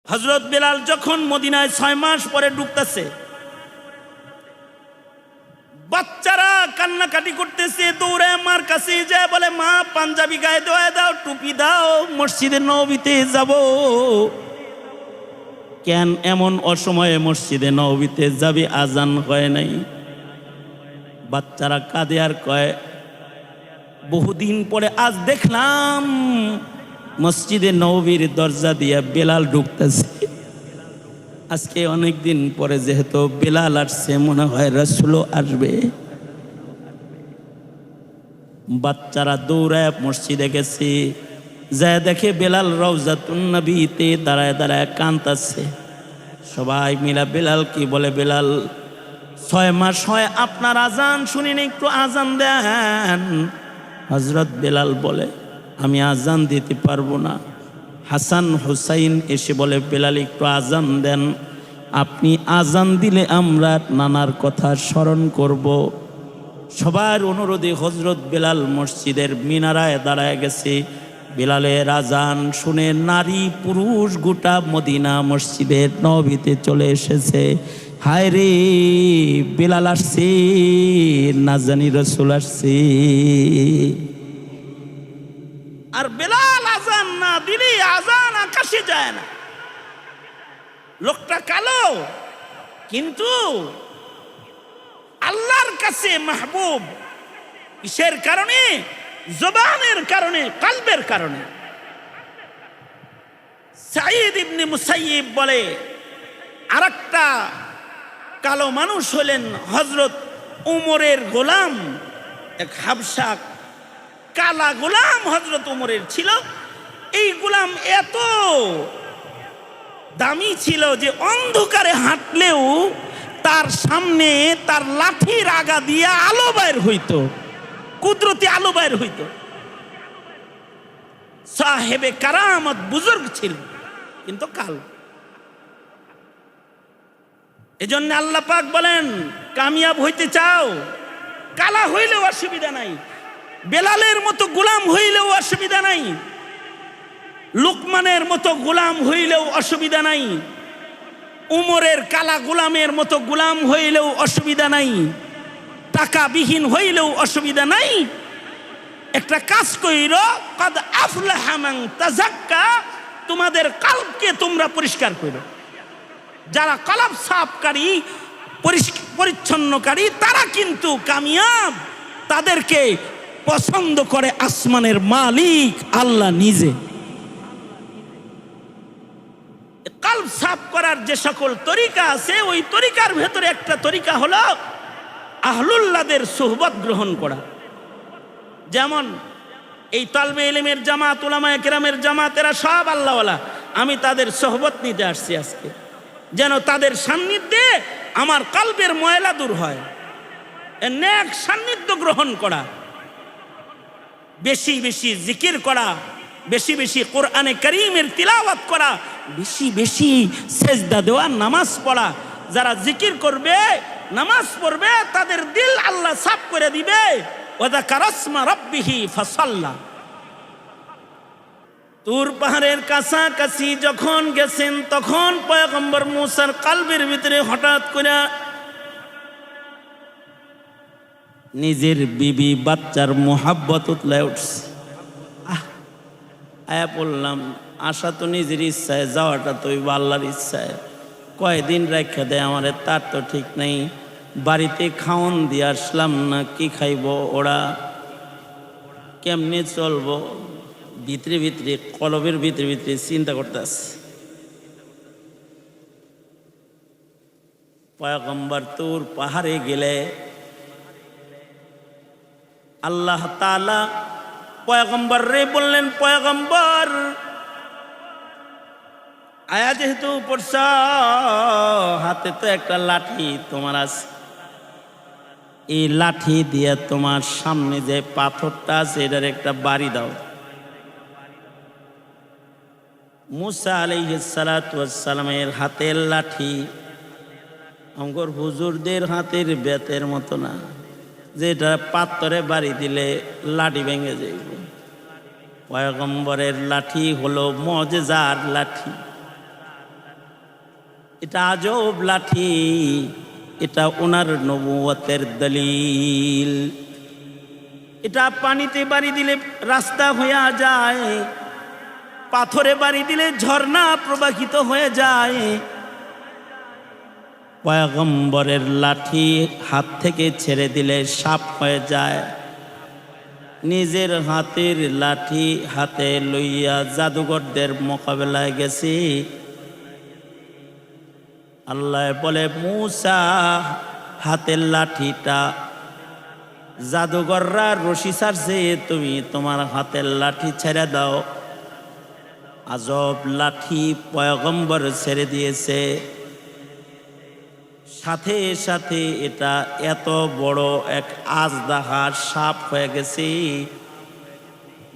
হযরত বেলাল যখন মদিনায় 6 মাস পরে ঢুকতেছে, বাচ্চারা কান্নাকাটি করতেছে, দৌড়ে আমার কাছে যায় বলে, মা পাঞ্জাবি গায়ে দেওয়া দাও, টুপি দাও, মসজিদে নববীতে যাব। কেন এমন অসময়ে মসজিদে নববীতে যাবি? আজান হয় নাই। বাচ্চারা কাঁদে আর কয়, বহুদিন পরে আজ দেখলাম মসজিদে নববীর দরজা দিয়া বেলাল ঢুকতেছে। আজকে অনেক দিন পরে যেহেতু বেলাল আসছে, মনে হয় রাসূলও আসবে। বাচ্চারা দৌড়ায় মসজিদে গেছে, যায় দেখে বেলাল রওজাতুন নবীতে দাঁড়ায় দাঁড়ায় কাঁদতেছে। সবাই মিলা বেলাল কি বলে, বেলাল 6 মাস হয় আপনার আজান শুনিনি, একটু আজান দেন। হযরত বেলাল বলে, আমি আজান দিতে পারবো না। হাসান হুসাইন এসে বলে, বেলাল একটু আজান দেন, আপনি আজান দিলে আমরা নানার কথা স্মরণ করব। সবার অনুরোধে হযরত বেলাল মসজিদের মিনারায় দাঁড়ায় গেছে। বেলালের আজান শুনে নারী পুরুষ গোটা মদিনা মসজিদের নববীতে চলে এসেছে। হায় রে, বেলাল আসছে, না জানি রাসূল আসছে। আর বেলাল আজান না দিলে আজান আকাশে যায় না। লোকটা কালো, কিন্তু আল্লাহর কাছে মাহবুব। কিসের কারণে? জবানের কারণে, কলবের কারণে। সাঈদ ইবনে মুসাইয়িব বলে, আরেকটা কালো মানুষ হলেন হযরত উমরের গোলাম। এক হাবশা কালা গোলাম হযরত উমরের ছিল। এই গোলাম এত দামি ছিল যে অন্ধকারে হাঁটলেও তার সামনে তার লাঠির আগা দিয়ে আলো বাইর হইতো, কুদরতি আলো বাইর হইতো। সাহেবে কারামত বুজুর্গ ছিল, কিন্তু কালো। এজন্য আল্লাহ পাক বলেন, কামিয়াব হইতে চাও, কালা হইলেও অসুবিধা নাই, বেলালের মতো গোলাম হইলেও অসুবিধা নাই, লুকমানের মতো গোলাম হইলেও অসুবিধা নাই, উমরের কালা গোলামের মতো গোলাম হইলেও অসুবিধা নাই, টাকাবিহীন হইলেও অসুবিধা নাই। একটা কাজ কইর, কাদ আফলাহা মান তাযাক্কা, তোমাদের কলবকে তোমরা পরিষ্কার করো। যারা কলব সাফকারী, পরিচ্ছন্নকারী, তারা কিন্তু কামিয়াব। তাদেরকে পছন্দ করে আসমানের মালিক আল্লাহ নিজে। কলব সাফ করার যে সকল তরিকা আছে, ওই তরিকার ভেতরে একটা তরিকা হলো আহলুল্লাহদের সুহবত গ্রহণ করা। যেমন এই তালবে ইলমের জামাত, উলামায়ে কেরামের জামাত, এরা সব আল্লাহওয়ালা। আমি তাদের সোহবত নিতে আসছি আজকে, যেন তাদের সান্নিধ্যে আমার কলবের ময়লা দূর হয়। নেক সান্নিধ্য গ্রহণ করা, বেশি বেশি জিকির করা, বেশি বেশি কোরআনে কারীমের তিলাওয়াত করা, বেশি বেশি সেজদা দেওয়া, নামাজ পড়া। যারা জিকির করবে, নামাজ পড়বে, তাদের দিল আল্লাহ সাফ করে দিবে। ওয়াযাকারা ইসমা রাব্বিহি ফাসাল্লা। তুর পাহাড়ের কাছাকাছি যখন গেছেন, তখন পয়গম্বর মুসার কলবের ভিতরে হঠাৎ করে নিজের বিবি বাচ্চার মোহাব্বত উতলায় উঠছে। আয়া বললাম, আসা তো নিজের ইচ্ছায়, যাওয়াটা তো আল্লাহর ইচ্ছায়। কয়দিন রেখে দেয় আমারে তার তো ঠিক নেই। বাড়িতে খাওন দিয়ে আসলাম না, কি খাইব ওরা, কেমনে চলবো, ভিতরে ভিতরে কলবের ভিতরে ভিতরে চিন্তা করতেছে। পয়গম্বর তুর পাহাড়ে গেলে আল্লাহ তাআলা পয়গম্বর রে বললেন, পয়গম্বর আয়া যেহেতু পড়ছ, হাতে তো একটা লাঠি তোমার আছে, এই লাঠি দিয়ে তোমার সামনে যে পাথরটা আছে এটার একটা বাড়ি দাও। মুসা আলাইহিস সালাতু ওয়াস সালামের হাতের লাঠি আমগর হুজুরদের হাতের বেতের মতো না, যেটা পাথরে বাড়ি দিলে লাঠি ভেঙে যাইব। পয়গম্বরের লাঠি হলো মুজিজার লাঠি। এটা আজব লাঠি, এটা ওনার নবুয়তের দলিল। এটা পানিতে বাড়ি দিলে রাস্তা হয়ে যায়, পাথরে বাড়ি দিলে ঝর্ণা প্রবাহিত হয়ে যায়। পয়গম্বরের লাঠি হাত থেকে ছেড়ে দিলে সাপ হয়ে যায়। নিজের হাতের লাঠি হাতে লইয়া জাদুঘরদের মোকাবেলায় গেছি। আল্লাহ বলে, মূসা হাতের লাঠিটা জাদুঘররা রশি ছাড়ছে, তুমি তোমার হাতের লাঠি ছেড়ে দাও। আজব লাঠি পয়গম্বর ছেড়ে দিয়েছে। সাথে সাথে এটা এত বড় এক আজদাহা সাপ হয়ে গেছে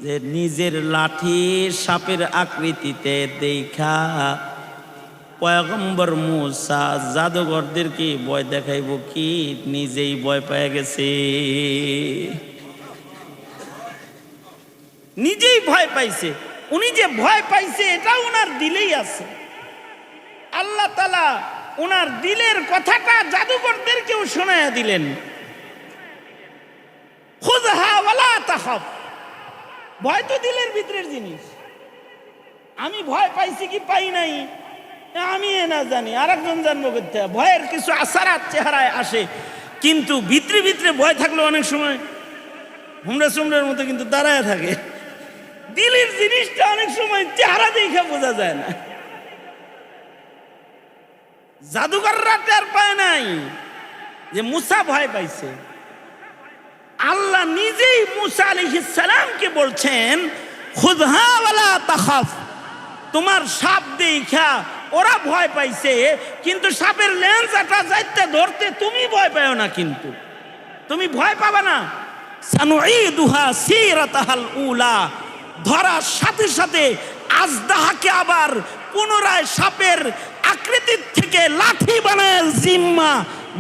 যে নিজের লাঠি সাপের আকৃতিতে দেখা পয়গম্বর মূসা জাদুঘরদেরকে ভয় দেখাইব কি, নিজেই ভয় পেয়ে গেছে। নিজেই ভয় পাইছে। উনি যে ভয় পাইছে এটা উনার দিলেই আছে। আল্লাহ তাআলা উনার দিলের কথাটা জাদুঘরদেরকেও শোনায়া দিলেন। খুযহা ওয়ালা তাখাফ। ভয় তো দিলের ভিতরের জিনিস। আমি ভয় পাইছি কি পাই নাই আমি না জানি, আরেকজন জানবো করতে। ভয়ের কিছু আসারাত চেহারায় আসে, কিন্তু ভিতরে ভিতরে ভয় থাকলে অনেক সময় হুমড়া সুমড়ার মতো কিন্তু দাঁড়ায় থাকে। দিলের জিনিসটা অনেক সময় চেহারা দেখে বোঝা যায় না। জাদুঘররা টের পায় নাই যে মূসা ভয় পাইছে। আল্লাহ নিজেই মূসা আলাইহিস সালামকে বলছেন, খুযহা ওয়ালা তাখাফ। তোমার সাপ দেখা ওরা ভয় পাইছে, কিন্তু সাপের লেন্সটা যাইতে ধরতে তুমি ভয় পাও না। কিন্তু তুমি ভয় পাবা না। সানুঈদুহা সিরাতাহাল উলা। ধরার সাথে সাথে আজদাহাকে আবার পুনরায় সাপের আকৃতির থেকে লাঠি বানায় জিম্মা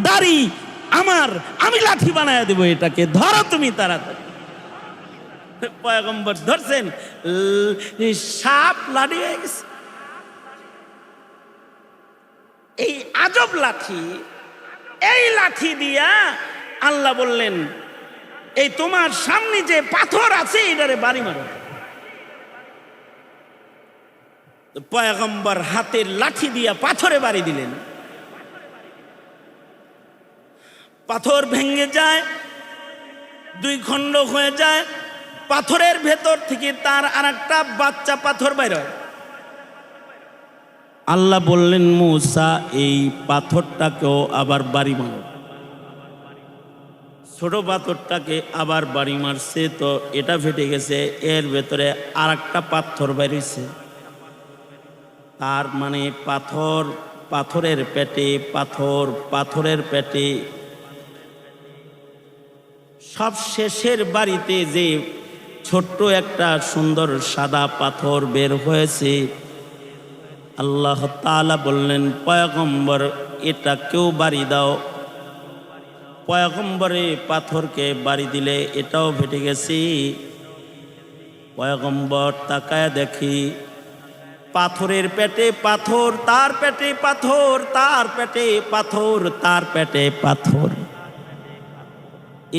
দাড়ি আমার, আমি লাঠি বানায় দেব, এটাকে ধরো তুমি তাড়াতাড়ি। পয়গম্বর ধরছেন, সাপ লাঠি হয়ে গেছে। এই আজব লাঠি, এই লাঠি দিয়া আল্লাহ বললেন, এই তোমার সামনে যে পাথর আছে এটারে বাড়ি মারো। পয়গম্বর হাতের লাঠি দিয়া পাথরে বাড়ি দিলেন। পাথর ভেঙে যায়, দুই খণ্ড হয়ে যায়। পাথরের ভেতর থেকে তার আরেকটা বাচ্চা পাথর বের হয়। আল্লাহ বললেন, মূসা এই পাথরটাকেও আবার বাড়ি মারো। ছোট পাথরটাকে আবার বাড়ি মারছে, তো এটা ফেটে গেছে। এর ভেতরে আরেকটা পাথর বেরিয়েছে। তার মানে পাথর, পাথরের পেটে পাথর, পাথরের পেটে। সব শেষের বাড়িতে যে ছোট্ট একটা সুন্দর সাদা পাথর বের হয়েছে, আল্লাহ তাআলা বললেন, পয়গম্বর এটা কেউ বাড়ি দাও। পয়গম্বরে পাথরকে বাড়ি দিলে এটাও ফেটে গেছে। পয়গম্বর তাকায় দেখি পাথরের পেটে পাথর, তার পেটে পাথর, তার পেটে পাথর, তার পেটে পাথর।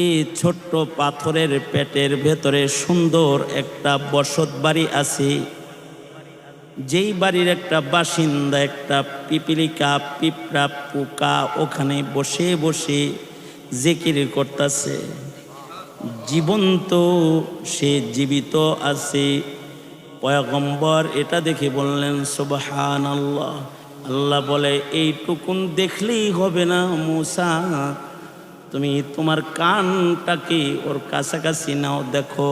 এই ছোট্ট পাথরের পেটের ভেতরে সুন্দর একটা বসত বাড়ি আছে। যেই বাড়ির একটা বাসিন্দা, একটা পিপিলিকা, পিঁপড়া, পোকা ওখানে বসে বসে জিকির করতেছে। জীবন্ত, সে জীবিত আছে। পয়গম্বর এটা দেখে বললেন, সুবহানাল্লাহ। আল্লাহ বলে, এইটুকুন দেখলেই হবে না মূসা, তুমি তোমার কানটাকে ওর কাছাকাছি নাও, দেখো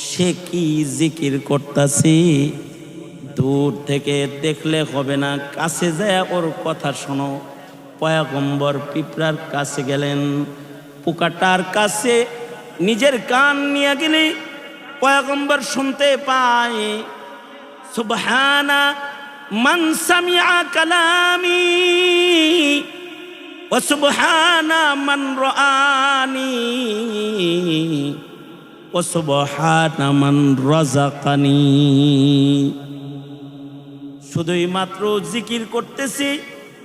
সে কি জিকির করতেছে। দূর থেকে দেখলে হবে না, কাছে যায় ওর কথা শোনো। পয়গম্বর পিঁপড়ার কাছে গেলেন, পোকাটার কাছে নিজের কান নিয়ে গেলে পয়গম্বর শুনতে পায়, সুবহানা মান সামিআ কালামি ওয়া সুবহানা মান রাআনি ওয়া সুবহানা মান রাযাকানি। শুধুই মাত্র জিকির করতেছি,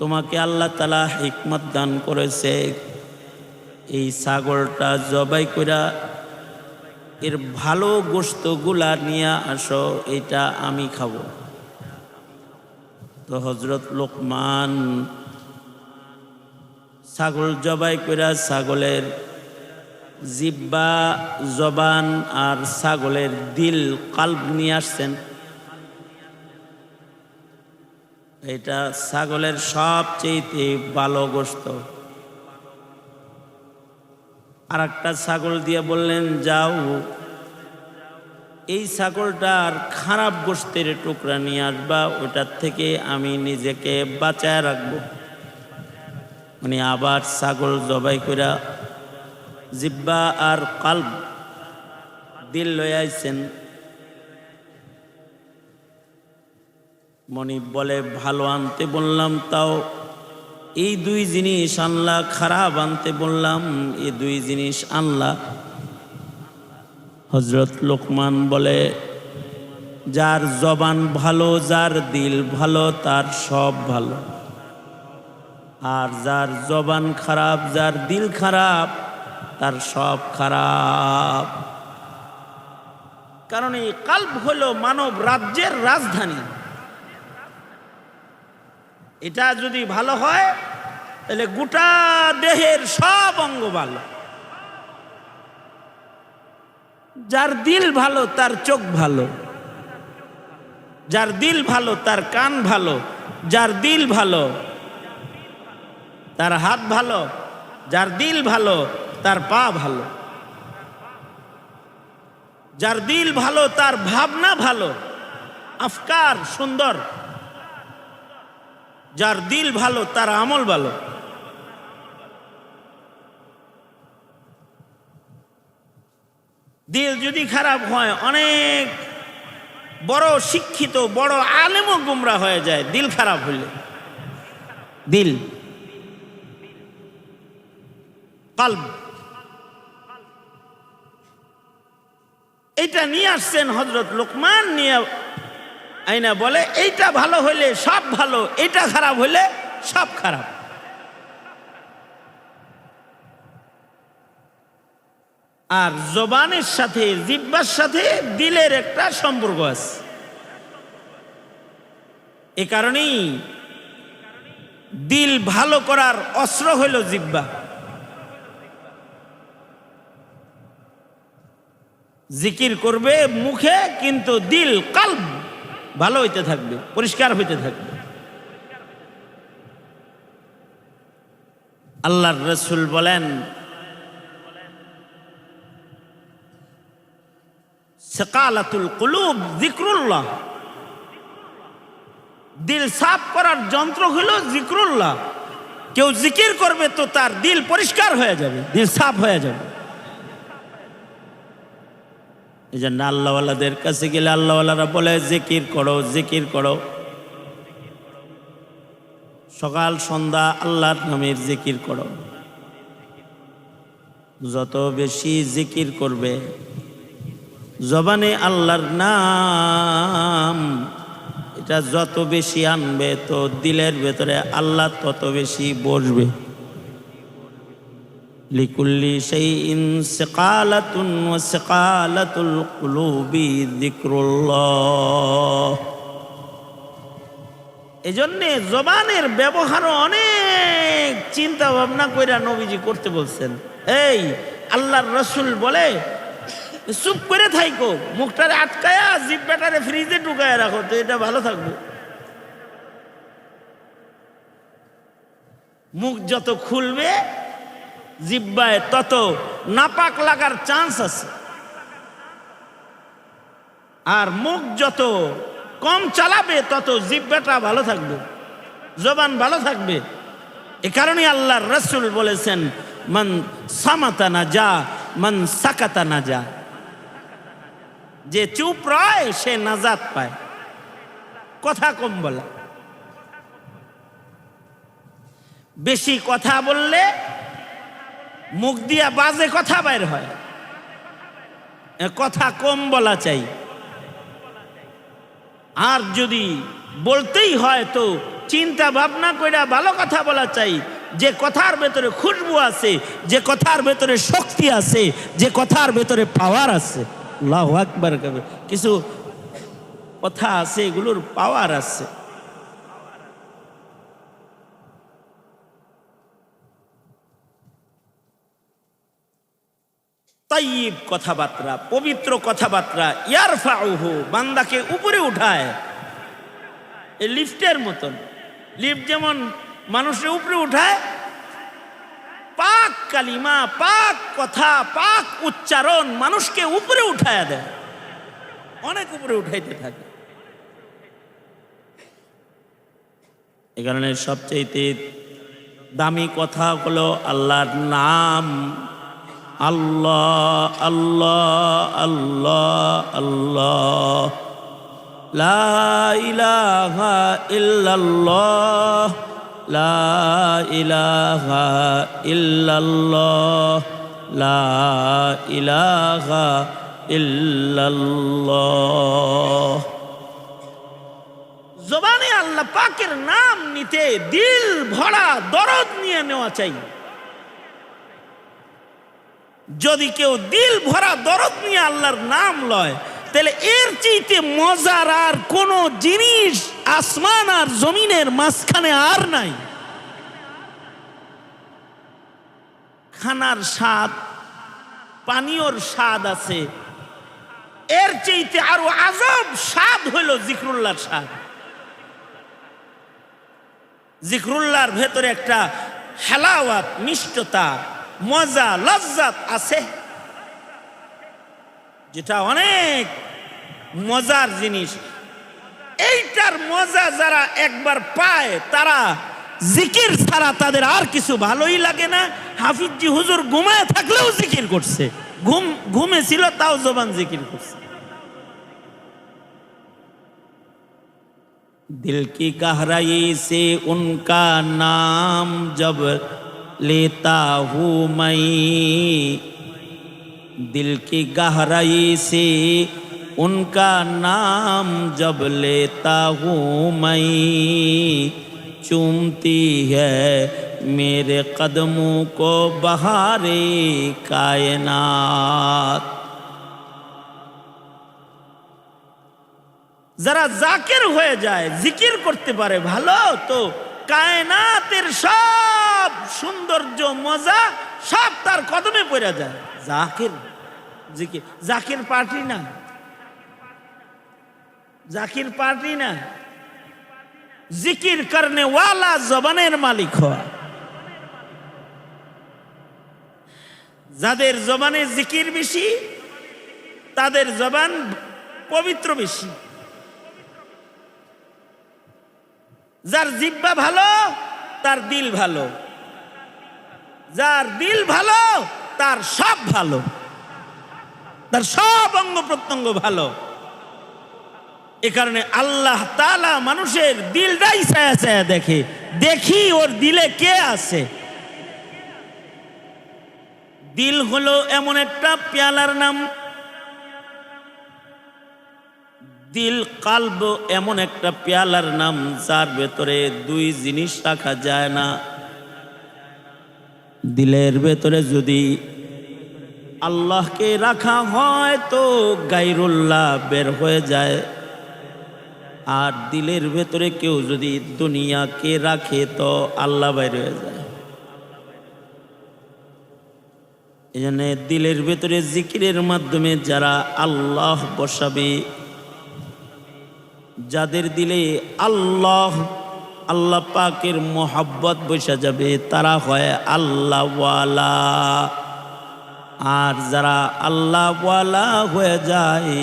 তোমাকে আল্লাহ তাআলা হিকমত দান করেছে, এই ছাগলটা জবাই কইরা এর ভালো গোশতগুলা নিয়ে আসো, এটা আমি খাবো। তো হযরত লোকমান ছাগল জবাই কইরা ছাগলের জিব্বা, জবান আর ছাগলের দিল, কাল্ব নিয়ে আসছেন। এটা ছাগলের সবচেয়ে ভালো গোশত। আর একটা ছাগল দিয়ে বললেন, যাও এই ছাগলটার খারাপ গোশতের টুকরা নিয়ে আসবা, ওটার থেকে আমি নিজেকে বাঁচায় রাখবো। মানে আবার ছাগল জবাই কইরা জিব্বা আর কাল্ব, দিল লয়ে আইছেন। মনি বলে, ভালো আনতে বললাম তাও এই দুই জিনিস আনলা, খারাপ আনতে বললাম এই দুই জিনিস আনলা। হযরত লোকমান বলে, যার জবান ভালো, যার দিল ভালো, তার সব ভালো। আর যার জবান খারাপ, যার দিল খারাপ, তার সব খারাপ। কারণ এই কাল্ব হলো মানব রাজ্যের রাজধানী। এটা যদি ভালো হয় তাহলে গোটা দেহের সব অঙ্গ ভালো। যার দিল ভালো তার চোখ ভালো, যার দিল ভালো তার কান ভালো, যার দিল ভালো তার হাত ভালো, যার দিল ভালো তার পা ভালো, যার দিল ভালো তার ভাবনা ভালো, আফকার সুন্দর, যার দিল ভালো তার আমল ভালো। দিল যদি খারাপ হয়, অনেক বড় শিক্ষিত বড় আলেমও গুমরা হয়ে যায় দিল খারাপ হলে। দিল, কাল্ব, এটা নিয়ে আসছেন হযরত লোকমান। নিয়ে আইনা বলে, এইটা ভালো হইলে সব ভালো, এটা খারাপ হইলে সব খারাপ। আর জবানের সাথে, জিহ্বার সাথে দিলের একটা সম্পর্ক আছে। এ কারণেই দিল ভালো করার অস্ত্র হইল জিহ্বা। জিকির করবে মুখে, কিন্তু দিল, কাল্ব ভালো হইতে থাকবে, পরিষ্কার হইতে থাকবে। আল্লাহর রাসূল বলেন, সাকালাতুল কুলুব যিকরুল্লাহ, দিল সাফ করার যন্ত্র হলো যিকরুল্লাহ। কেউ জিকির করবে তো তার দিল পরিষ্কার হয়ে যাবে, দিল সাফ হয়ে যাবে। এই জন্য আল্লাহওয়ালাদের কাছে গেলে আল্লাহওয়ালারা বলে, জিকির করো, জিকির করো। সকাল সন্ধ্যা আল্লাহর নামের জিকির করো। যত বেশি জিকির করবে, জবানে আল্লাহর নাম এটা যত বেশি আনবে, তো দিলের ভেতরে আল্লাহ তত বেশি বসবে। লিকুল্লি শাইইন সিকালাতুন ওয়া সিকালাতুল কুলুবি যিকরুল্লাহ। এজন্যে জবানের ব্যবহারও অনেক চিন্তা ভাবনা কইরা নবীজি করতে বলছেন। এই আল্লাহর রাসূল বলে, চুপ করে থাইকো, মুখটারে আটকায়া জিহ্বাটারে ফ্রিজে ঢুকায় রাখো, তো এটা ভালো থাকবে। মুখ যত খুলবে জিহ্বায় তত নাপাক লাগার চান্স আছে। আর মুখ যত কম চালাবে তত জিহ্বাটা ভালো থাকবে, জবান ভালো থাকবে। এ কারণে আল্লাহর রাসূল বলেছেন, মান সামাতা নাজা, মান সাকাতা নাজা। যে চুপ রয় সে নাজাত পায়। কথা কম বলা। বেশি কথা বললে মুখ দিয়া বাজে কথা বাইর হয়। কথা কম বলা চাই। আর যদি বলতেই হয় তো চিন্তা ভাবনা কইরা ভালো কথা বলা চাই, যে কথার ভেতরে খুশবু আছে, যে কথার ভেতরে শক্তি আছে, যে কথার ভেতরে পাওয়ার আছে। আল্লাহু আকবার। কিছু কথা আছে এগুলোর পাওয়ার আছে। তাইয়িব কথাবার্তা, পবিত্র কথাবার্তা, ইয়ারফাউহু, বান্দাকে উপরে উঠায়। এই লিফটের মতন, লিফট যেমন মানুষের উপরে উঠায়, পাক কালিমা, পাক কথা, পাক উচ্চারণ মানুষকে উপরে উঠায় দেয়, অনেক উপরে উঠাইতে থাকে। এই কারণে সবচেয়ে দামি কথা হলো আল্লাহর নাম। আল্লাহ আল্লাহ আল্লাহ আল্লাহ, লা ইলাহা ইল্লাল্লাহ, লা ইলাহা ইল্লাল্লাহ, লা ইলাহা ইল্লাল্লাহ। জবানে আল্লাহ পাকের নাম নিতে দিল ভরা দরদ নিয়ে নেওয়া চাই। যদি কেউ দিল ভরা দরদ নিয়ে আল্লাহর নাম লয়, তাহলে এর চাইতে মজার আর কোন জিনিস আসমান আর জমিনের মাঝখানে আর নাই। খানার স্বাদ, পানীয়র স্বাদ আছে, এর চাইতে আরো আজব স্বাদ হইল জিকরুল্লাহর স্বাদ। জিকরুল্লাহর ভেতরে একটা হালাওয়াত, মিষ্টতা, মজা, লজ্জাত আছে, যেটা অনেক মজার জিনিস। এইটার মজা যারা একবার পায়, তারা জিকির ছাড়া তাদের আর কিছু ভালোই লাগে না। হাফিজি হুজুর ঘুমায় থাকলেও জিকির করছে, ঘুমে ছিল তাও জবান জিকির করছে। दिल की गहराई से उनका नाम जब लेता हूँ मैं, दिल की गहराई से उनका नाम जब लेता हूँ मैं, चूमती है मेरे कदमों को बहारे कायनात। যারা জাকির হয়ে যায়, জিকির করতে পারে ভালো, তো কায়নাতের সব সৌন্দর্য, মজা সব তার কদমে পড়ে যায়। জাকির, জিকির, জাকির পার্টি না, জাকির পার্টি না, জিকির করনে ওয়ালা জবানের মালিক হওয়া। যাদের জবানে জিকির বেশি, তাদের জবান পবিত্র বেশি। যার জিহ্বা ভালো, তার দিল ভালো, যার দিল ভালো তার সব ভালো, তার সব অঙ্গ প্রত্যঙ্গ ভালো। এ কারণে আল্লাহ তাআলা মানুষের দিলটাই ছায়া ছায়া দেখে, দেখি ওর দিলে কে আছে। দিল হলো এমন একটা পেয়ালার নাম, দিল কালব এমন একটা পেয়ালার নাম, যার ভেতরে দুই জিনিস রাখা যায় না। দিলের ভেতরে যদি আল্লাহকে রাখা হয় তো গায়রুল্লাহ বের হয়ে যায়, আর দিলের ভেতরে কেউ যদি দুনিয়াকে রাখে তো আল্লাহ বাইর হয়ে যায়। এই জন্য দিলের ভেতরে জিকিরের মাধ্যমে যারা আল্লাহ বসাবে, যাদের দিলে আল্লাহ আল্লাহ পাকের মোহাব্বত বসা যাবে, তারা হয় আল্লাহওয়ালা। আর যারা আল্লাহওয়ালা হয়ে যায়,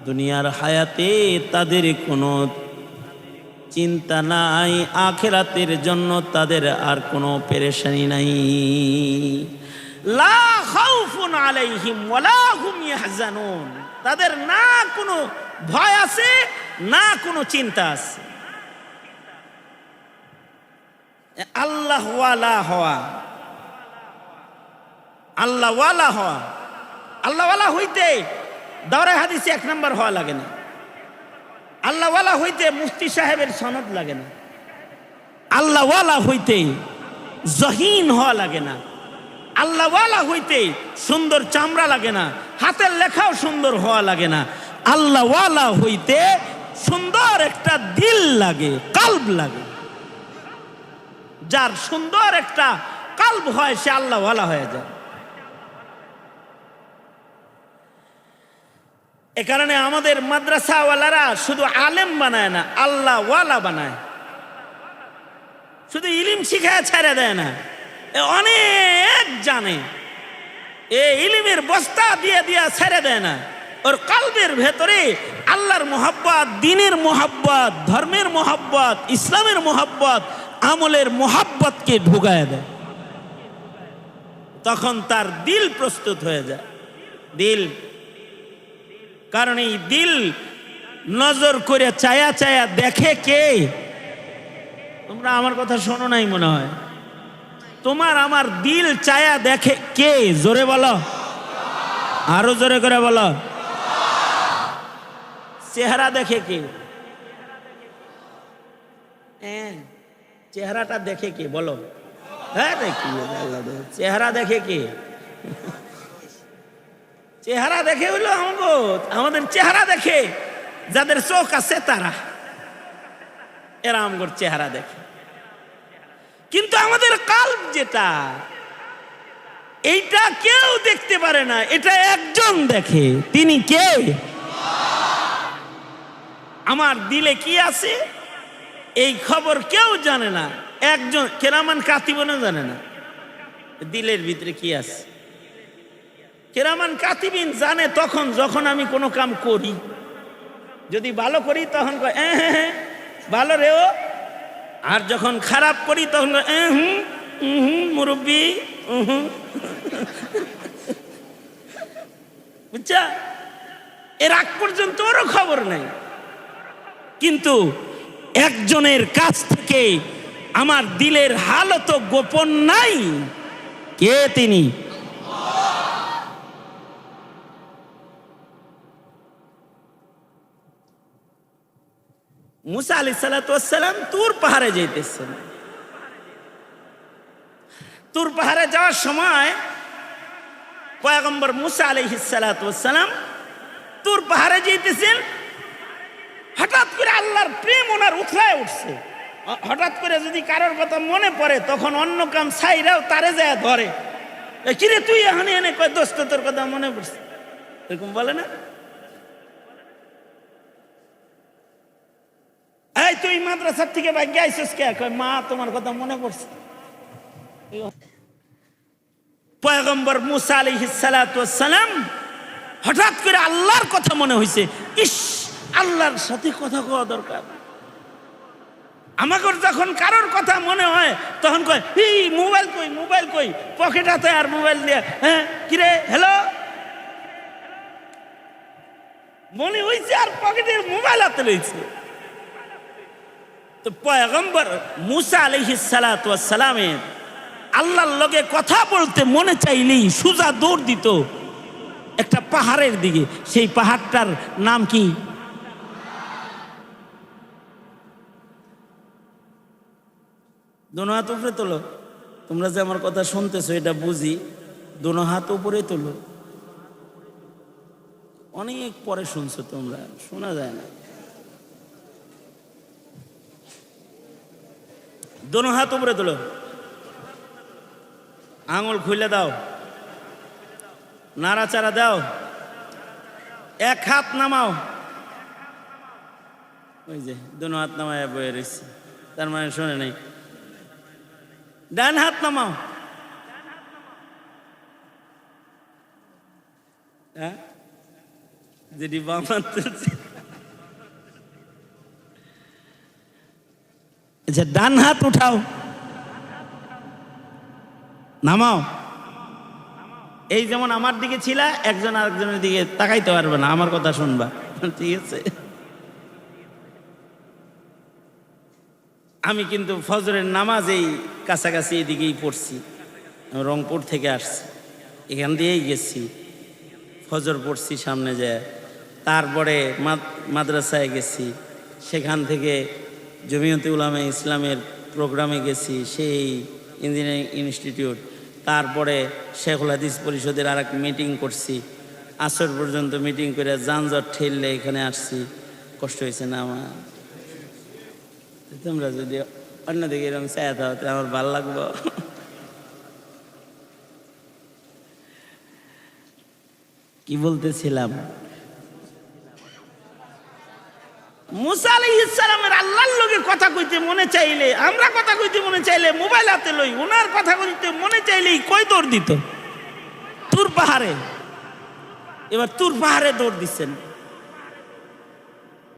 দুনিয়ার হায়াতে তাদের কোনো চিন্তা নাই, আখিরাতের জন্য তাদের আর কোনো পেরেশানি নাই। লা খাউফুন আলাইহিম ওয়ালা হুম ইয়াহজানুন, তাদের না কোনো ভয় আছে, না কোনো চিন্তা আছে। আল্লাহওয়ালা হওয়া, আল্লাহওয়ালা হওয়া, আল্লাহওয়ালা হইতে দাওরায়ে হাদিসে 1 নম্বর হওয়া লাগে না। আল্লাহওয়ালা হইতে মুফতি সাহেবের সনদ লাগে না, আল্লাহওয়ালা হইতে জহিন হওয়া লাগে না, আল্লাহওয়ালা হইতে সুন্দর চামড়া লাগে না, হাতের লেখাও সুন্দর হওয়া লাগে না, আল্লাহওয়ালা হইতে সুন্দর একটা দিল লাগে, কাল্ব লাগে। যার সুন্দর একটা কাল্ব হয় সে আল্লাহওয়ালা হয়ে যায়। এ কারণে আমাদের মাদ্রাসাওয়ালারা শুধু আলেম বানায় না, আল্লাহওয়ালা বানায়। শুধু ইলিম শিখায় ছেড়ে দেয় না, অনেক জানে, এই ইলিমের বস্তা দিয়ে দিয়ে ছেড়ে দেয় না। ওর কালবের ভেতরে আল্লাহর মোহাব্বত, দ্বীনের মোহাব্বত, ধর্মের মোহাব্বত, ইসলামের মোহাব্বত, আমলের মোহাব্বতকে ঢুকায় দেয়। তখন তার দিল প্রস্তুত হয়ে যায়। দিল, কারণ এই দিল নজর করে চায়া চায়া দেখে কে? তোমরা আমার কথা শোনো নাই মনে হয়। তোমার আমার দিল চায়া দেখে কে? জোরে বলো, আরো জোরে করে বলো। চেহারা দেখে কে? চেহারাটা দেখে কে বলো? হ্যাঁ দেখি, চেহারা দেখে কে? চেহারা দেখে হইলো আমাদের চেহারা দেখে যাদের চোখ আছে তারা, এরা আমগর চেহারা দেখে। কিন্তু আমাদের কাল্ব যেটা, এইটা কেউ দেখতে পারে না, এটা একজন দেখে। তিনি কে? আমার দিলে কি আছে এই খবর কেউ জানে না, একজন কেরামান কাতিবনও জানে না দিলের ভিতরে কি আছে। কেরামান কাতিবিন জানে তখন যখন আমি কোনো কাম করি, যদি ভালো করি তখন কয় ভালো রেও, আর যখন খারাপ করি তখন মুরব্বী। বুঝছা? এর আগ পর্যন্ত ওরও খবর নাই। কিন্তু একজনের কাছ থেকে আমার দিলের হালত গোপন নাই। কে তিনি? মুসা আলাইহিস সালাতু ওয়াস সালাম তুর পাহাড়ে যাইতেছেন। তুর পাহাড়ে যাওয়ার সময় পয়গম্বর মুসা আলাইহিস সালাতু ওয়াস সালাম তুর পাহাড়ে যাইতেছেন। হঠাৎ করে আল্লাহর প্রেম ওনার উথলায় উঠছে। হঠাৎ করে যদি কারোর কথা মনে পড়ে তখন অন্য কাম ছাইরাও তারে যায় ধরে, কিরে তুই এখানে এনে কয় দোস্ত তোর কথা মনে পড়ছে, এরকম বলে না? এই তুই মাদ্রাসার থেকে ভাগ্যে আইসিস কে? কয় মা তোমার কথা মনে পড়ছে। পয়গম্বর মুসা আলাইহিস সালাতু ওয়াস সালাম হঠাৎ করে আল্লাহর কথা মনে হইছে। ইস, আল্লাহর সাথে কথা কওয়া দরকার। আমাকে যখন কারোর কথা মনে হয় তখন কয় এই মোবাইল কই, মোবাইল কই, পকেট হাতে আর মোবাইল দিয়ে কিরে হ্যালো মনে হইছে আর পকেটের মোবাইল হাতে রয়েছে। তো পয়গম্বর মুসা আলাইহিস সালাতু ওয়াস সালামের আল্লাহর লগে কথা বলতে মনে চাইলেই সোজা দৌড় দিত একটা পাহাড়ের দিকে। সেই পাহাড়টার নাম কি? দোনো হাত উপরে তোলো। তোমরা যে আমার কথা শুনতেছো এটা বুঝি, দোনো হাত উপরে তোলো। অনেক পরে শুনছো তোমরা, শোনা যায় না। দোনো হাত উপরে তোলো, আঙুল খুলে দাও, নাড়াচাড়া দাও, এক হাত নামাও। ওই যে দোনো হাত নামায় বয়ে রয়েছে, তার মানে শোনে নাই। ডান হাত নামাও, হ্যাঁ যেটি বাম হাত তুলছে। আচ্ছা ডান হাত উঠাও, নামাও। এই যেমন আমার দিকে ছিলা, একজন আরেকজনের দিকে তাকাইতে পারবে না, আমার কথা শুনবা, ঠিক আছে? আমি কিন্তু ফজরের নামাজ এই কাছাকাছি এদিকেই পড়ছি, রংপুর থেকে আসছি, এখান দিয়েই গেছি, ফজর পড়ছি সামনে যায়, তারপরে মাদ্রাসায় গেছি, সেখান থেকে জমিয়তে উলামায়ে ইসলামের প্রোগ্রামে গেছি, সেই ইঞ্জিনিয়ারিং ইনস্টিটিউট। তারপরে শেখুল হাদিস পরিষদের আর এক মিটিং করছি, আসর পর্যন্ত মিটিং করে যানজট ঠেললে এখানে আসছি। কষ্ট হয়েছে না আমার? তোমরা যদি অন্যদিকে এরকম চায় তাহলে আমার ভালো লাগবো। কি বলতেছিলাম? মুসা আলাইহিস সালামের আল্লাহর লগে কথা কইতে মনে চাইলে, আমরা কথা কইতে মনে চাইলে মোবাইল হাতে লই, ওনার কথা কইতে মনে চাইলেই কই দৌড় দিত? তুর পাহাড়ে। এবার তুর পাহাড়ে দৌড় দিচ্ছেন।